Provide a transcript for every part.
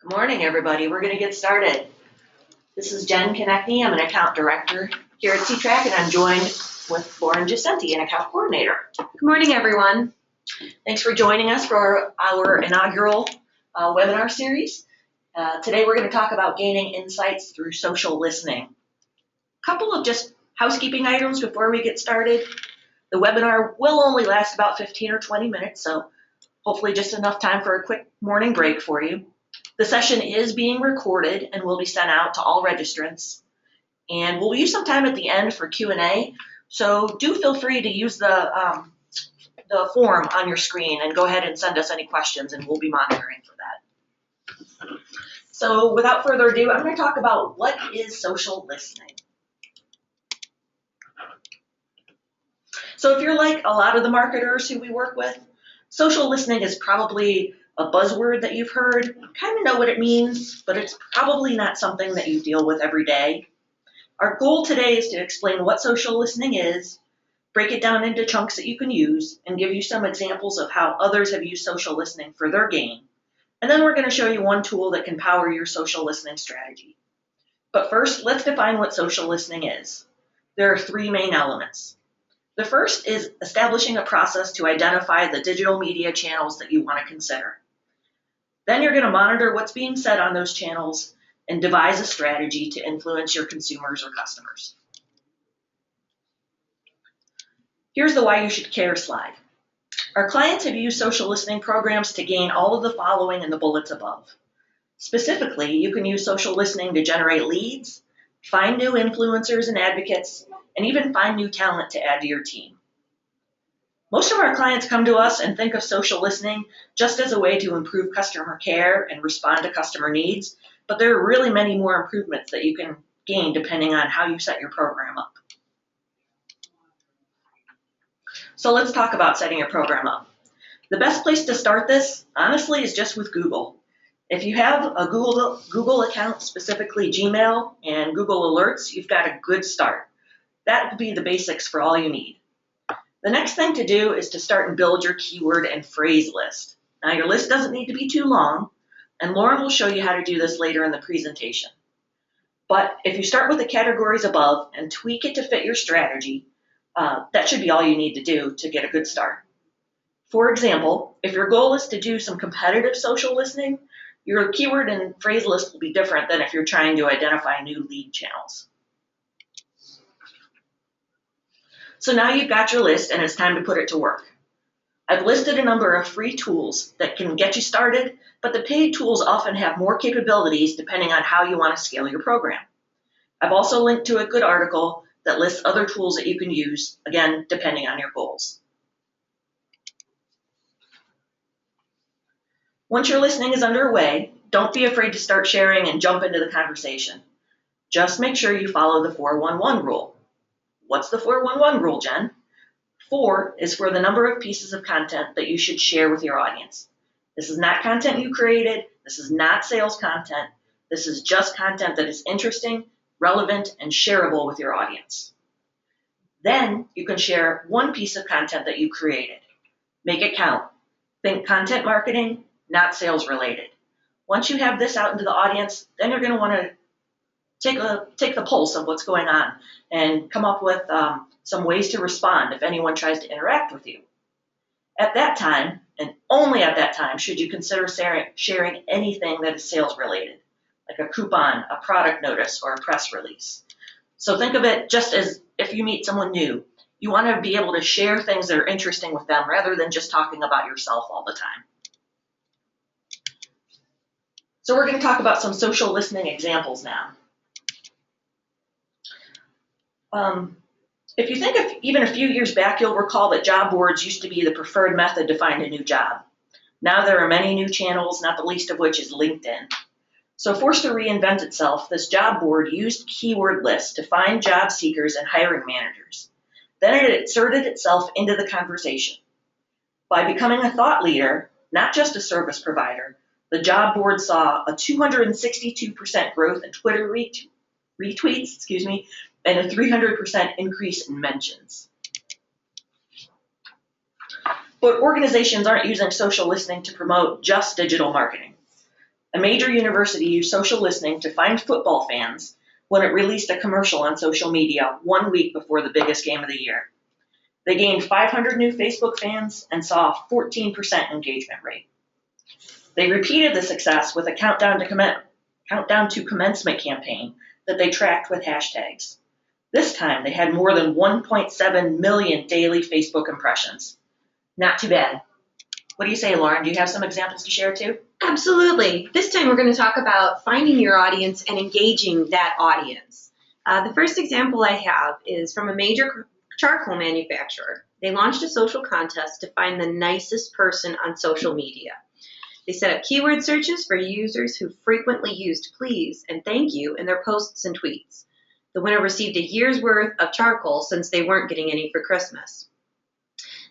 Good morning, everybody. We're going to get started. This is Jen Konechny. I'm an account director here at C.TRAC, and I'm joined with Lauren Giacenti, an account coordinator. Good morning, everyone. Thanks for joining us for our inaugural webinar series. Today, we're going to talk about gaining insights through social listening. A couple of just housekeeping items before we get started. The webinar will only last about 15 or 20 minutes, so hopefully just enough time for a quick morning break for you. The session is being recorded and will be sent out to all registrants. And we'll use some time at the end for Q&A, so do feel free to use the form on your screen and go ahead and send us any questions, and we'll be monitoring for that. So without further ado, I'm going to talk about what is social listening. So if you're like a lot of the marketers who we work with, social listening is probably a buzzword that you've heard, kind of know what it means, but it's probably not something that you deal with every day. Our goal today is to explain what social listening is, break it down into chunks that you can use, and give you some examples of how others have used social listening for their gain. And then we're going to show you one tool that can power your social listening strategy. But first, let's define what social listening is. There are three main elements. The first is establishing a process to identify the digital media channels that you want to consider. Then you're going to monitor what's being said on those channels and devise a strategy to influence your consumers or customers. Here's the why you should care slide. Our clients have used social listening programs to gain all of the following in the bullets above. Specifically, you can use social listening to generate leads, find new influencers and advocates, and even find new talent to add to your team. Most of our clients come to us and think of social listening just as a way to improve customer care and respond to customer needs, but there are really many more improvements that you can gain depending on how you set your program up. So let's talk about setting your program up. The best place to start this, honestly, is just with Google. If you have a Google account, specifically Gmail and Google Alerts, you've got a good start. That would be the basics for all you need. The next thing to do is to start and build your keyword and phrase list. Now, your list doesn't need to be too long, and Lauren will show you how to do this later in the presentation. But if you start with the categories above and tweak it to fit your strategy, that should be all you need to do to get a good start. For example, if your goal is to do some competitive social listening, your keyword and phrase list will be different than if you're trying to identify new lead channels. So now you've got your list and it's time to put it to work. I've listed a number of free tools that can get you started, but the paid tools often have more capabilities depending on how you want to scale your program. I've also linked to a good article that lists other tools that you can use, again, depending on your goals. Once your listening is underway, don't be afraid to start sharing and jump into the conversation. Just make sure you follow the 411 rule. What's the 411 rule, Jen? 4 is for the number of pieces of content that you should share with your audience. This is not content you created. This is not sales content. This is just content that is interesting, relevant, and shareable with your audience. Then you can share one piece of content that you created. Make it count. Think content marketing, not sales related. Once you have this out into the audience, then you're going to want to take the pulse of what's going on and come up with some ways to respond if anyone tries to interact with you. At that time, and only at that time, should you consider sharing anything that is sales related, like a coupon, a product notice, or a press release. So think of it just as if you meet someone new. You want to be able to share things that are interesting with them rather than just talking about yourself all the time. So we're going to talk about some social listening examples now. If you think of even a few years back, you'll recall that job boards used to be the preferred method to find a new job. Now there are many new channels, not the least of which is LinkedIn. So forced to reinvent itself, this job board used keyword lists to find job seekers and hiring managers. Then it inserted itself into the conversation. By becoming a thought leader, not just a service provider, the job board saw a 262% growth in Twitter retweets, and a 300% increase in mentions. But organizations aren't using social listening to promote just digital marketing. A major university used social listening to find football fans when it released a commercial on social media 1 week before the biggest game of the year. They gained 500 new Facebook fans and saw a 14% engagement rate. They repeated the success with a countdown to commencement campaign that they tracked with hashtags. This time they had more than 1.7 million daily Facebook impressions. Not too bad. What do you say, Lauren? Do you have some examples to share too? Absolutely. This time we're going to talk about finding your audience and engaging that audience. The first example I have is from a major charcoal manufacturer. They launched a social contest to find the nicest person on social media. They set up keyword searches for users who frequently used please and thank you in their posts and tweets. The winner received a year's worth of charcoal since they weren't getting any for Christmas.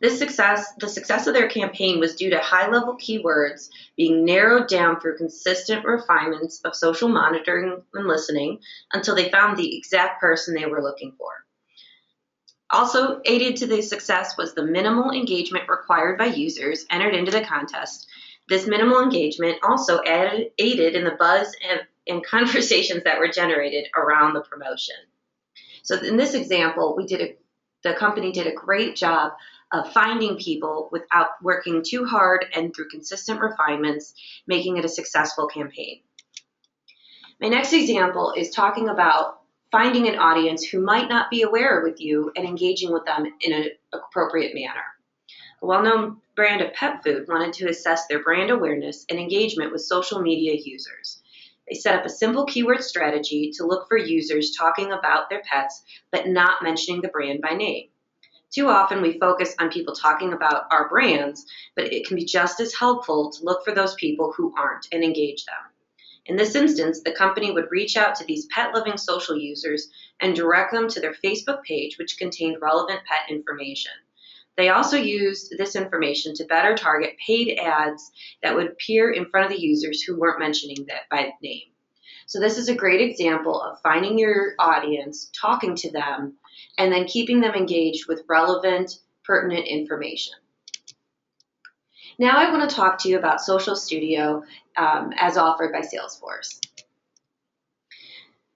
The success of their campaign was due to high-level keywords being narrowed down through consistent refinements of social monitoring and listening until they found the exact person they were looking for. Also aided to the success was the minimal engagement required by users entered into the contest. This minimal engagement also aided in the buzz and conversations that were generated around the promotion. So in this example, the company did a great job of finding people without working too hard and through consistent refinements, making it a successful campaign. My next example is talking about finding an audience who might not be aware with you and engaging with them in an appropriate manner. A well-known brand of pet food wanted to assess their brand awareness and engagement with social media users. They set up a simple keyword strategy to look for users talking about their pets but not mentioning the brand by name. Too often we focus on people talking about our brands, but it can be just as helpful to look for those people who aren't and engage them. In this instance, the company would reach out to these pet-loving social users and direct them to their Facebook page, which contained relevant pet information. They also used this information to better target paid ads that would appear in front of the users who weren't mentioning that by name. So this is a great example of finding your audience, talking to them, and then keeping them engaged with relevant, pertinent information. Now I want to talk to you about Social Studio as offered by Salesforce.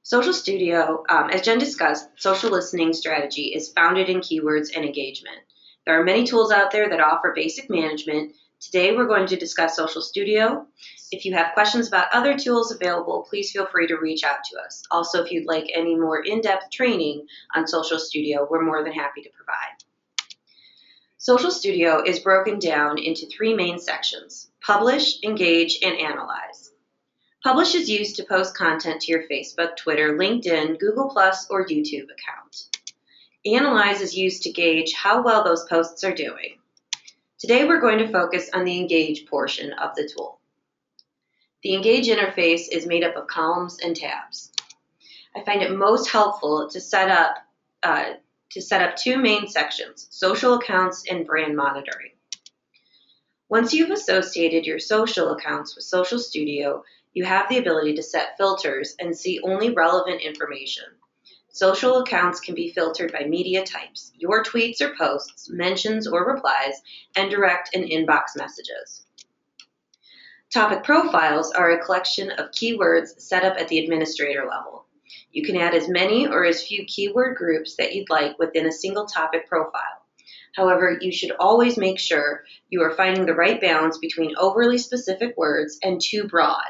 Social Studio, as Jen discussed, social listening strategy is founded in keywords and engagement. There are many tools out there that offer basic management. Today we're going to discuss Social Studio. If you have questions about other tools available, please feel free to reach out to us. Also, if you'd like any more in-depth training on Social Studio, we're more than happy to provide. Social Studio is broken down into 3 main sections: Publish, Engage, and Analyze. Publish is used to post content to your Facebook, Twitter, LinkedIn, Google+, or YouTube account. Analyze is used to gauge how well those posts are doing. Today we're going to focus on the Engage portion of the tool. The Engage interface is made up of columns and tabs. I find it most helpful to set up 2 main sections: social accounts and brand monitoring. Once you've associated your social accounts with Social Studio, you have the ability to set filters and see only relevant information. Social accounts can be filtered by media types, your tweets or posts, mentions or replies, and direct and inbox messages. Topic profiles are a collection of keywords set up at the administrator level. You can add as many or as few keyword groups that you'd like within a single topic profile. However, you should always make sure you are finding the right balance between overly specific words and too broad.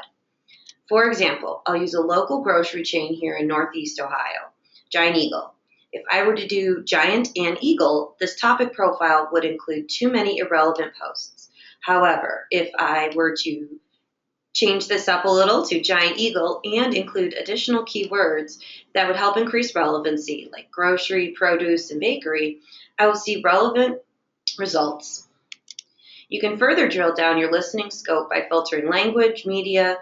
For example, I'll use a local grocery chain here in Northeast Ohio, Giant Eagle. If I were to do Giant and Eagle, this topic profile would include too many irrelevant posts. However, if I were to change this up a little to Giant Eagle and include additional keywords that would help increase relevancy, like grocery, produce, and bakery, I will see relevant results. You can further drill down your listening scope by filtering language, media,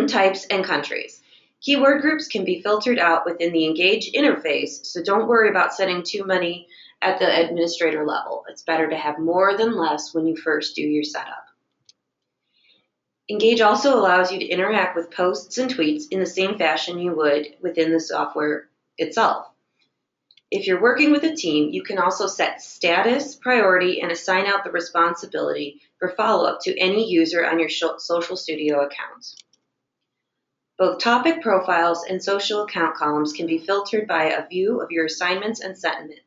types, and countries. Keyword groups can be filtered out within the Engage interface, so don't worry about setting too many at the administrator level. It's better to have more than less when you first do your setup. Engage also allows you to interact with posts and tweets in the same fashion you would within the software itself. If you're working with a team, you can also set status, priority, and assign out the responsibility for follow-up to any user on your Social Studio account. Both topic profiles and social account columns can be filtered by a view of your assignments and sentiment.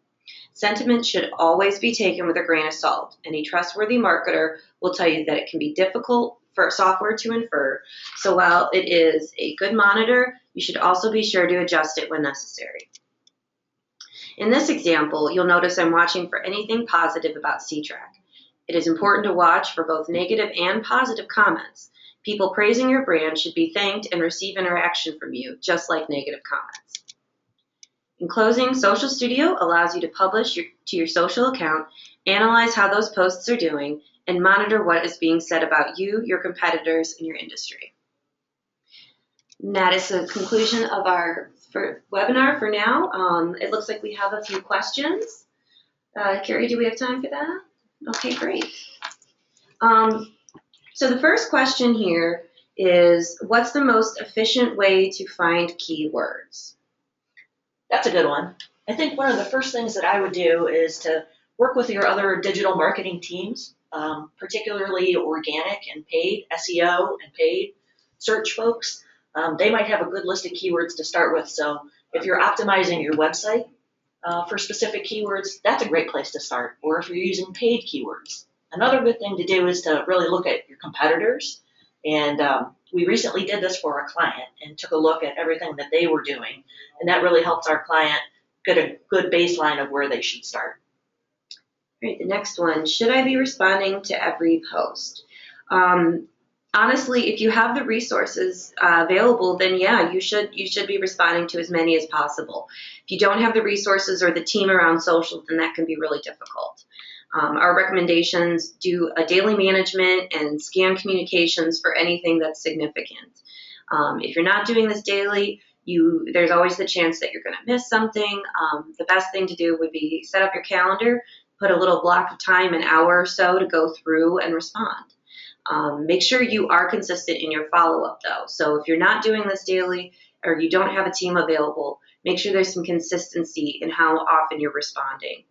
Sentiment should always be taken with a grain of salt. Any trustworthy marketer will tell you that it can be difficult for software to infer, so while it is a good monitor, you should also be sure to adjust it when necessary. In this example, you'll notice I'm watching for anything positive about C.TRAC. It is important to watch for both negative and positive comments. People praising your brand should be thanked and receive interaction from you, just like negative comments. In closing, Social Studio allows you to publish to your social account, analyze how those posts are doing, and monitor what is being said about you, your competitors, and your industry. And that is the conclusion of our webinar for now. It looks like we have a few questions. Carrie, do we have time for that? Okay, great. So the first question here is, what's the most efficient way to find keywords? That's a good one. I think one of the first things that I would do is to work with your other digital marketing teams, particularly organic and paid, SEO and paid search folks. They might have a good list of keywords to start with. So if you're optimizing your website for specific keywords, that's a great place to start. Or if you're using paid keywords. Another good thing to do is to really look at your competitors. And we recently did this for a client and took a look at everything that they were doing. And that really helps our client get a good baseline of where they should start. All right, the next one, should I be responding to every post? Honestly, if you have the resources available, then yeah, you should be responding to as many as possible. If you don't have the resources or the team around social, then that can be really difficult. Our recommendations do a daily management and scan communications for anything that's significant. If you're not doing this daily, there's always the chance that you're going to miss something. The best thing to do would be set up your calendar, put a little block of time, an hour or so, to go through and respond. Make sure you are consistent in your follow-up, though. So if you're not doing this daily or you don't have a team available, make sure there's some consistency in how often you're responding.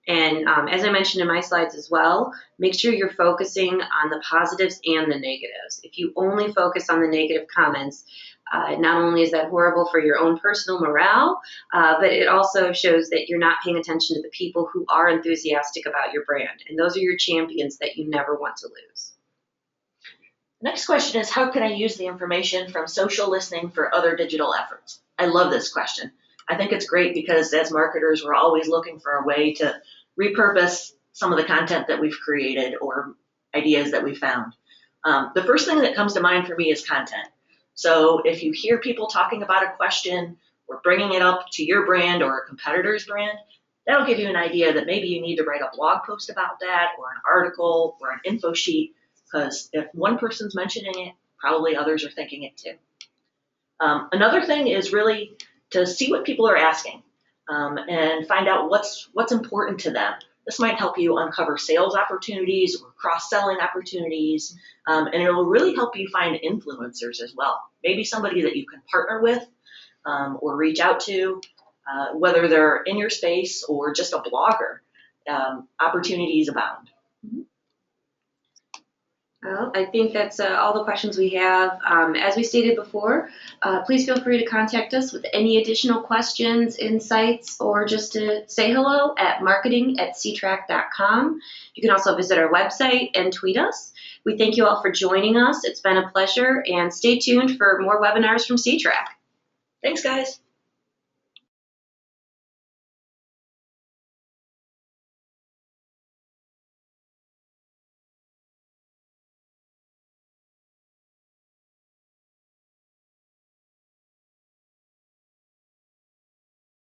And as I mentioned in my slides as well, make sure you're focusing on the positives and the negatives. If you only focus on the negative comments, not only is that horrible for your own personal morale, but it also shows that you're not paying attention to the people who are enthusiastic about your brand. And those are your champions that you never want to lose. Next question is, how can I use the information from social listening for other digital efforts? I love this question. I think it's great because as marketers, we're always looking for a way to repurpose some of the content that we've created or ideas that we found. The first thing that comes to mind for me is content. So if you hear people talking about a question or bringing it up to your brand or a competitor's brand, that'll give you an idea that maybe you need to write a blog post about that or an article or an info sheet, because if one person's mentioning it, probably others are thinking it too. Another thing is really to see what people are asking and find out what's important to them. This might help you uncover sales opportunities or cross-selling opportunities, and it will really help you find influencers as well. Maybe somebody that you can partner with or reach out to, whether they're in your space or just a blogger. Opportunities abound. Mm-hmm. Well, I think that's all the questions we have. As we stated before, please feel free to contact us with any additional questions, insights, or just to say hello at marketing@ctrac.com. You can also visit our website and tweet us. We thank you all for joining us. It's been a pleasure, and stay tuned for more webinars from C.TRAC. Thanks, guys.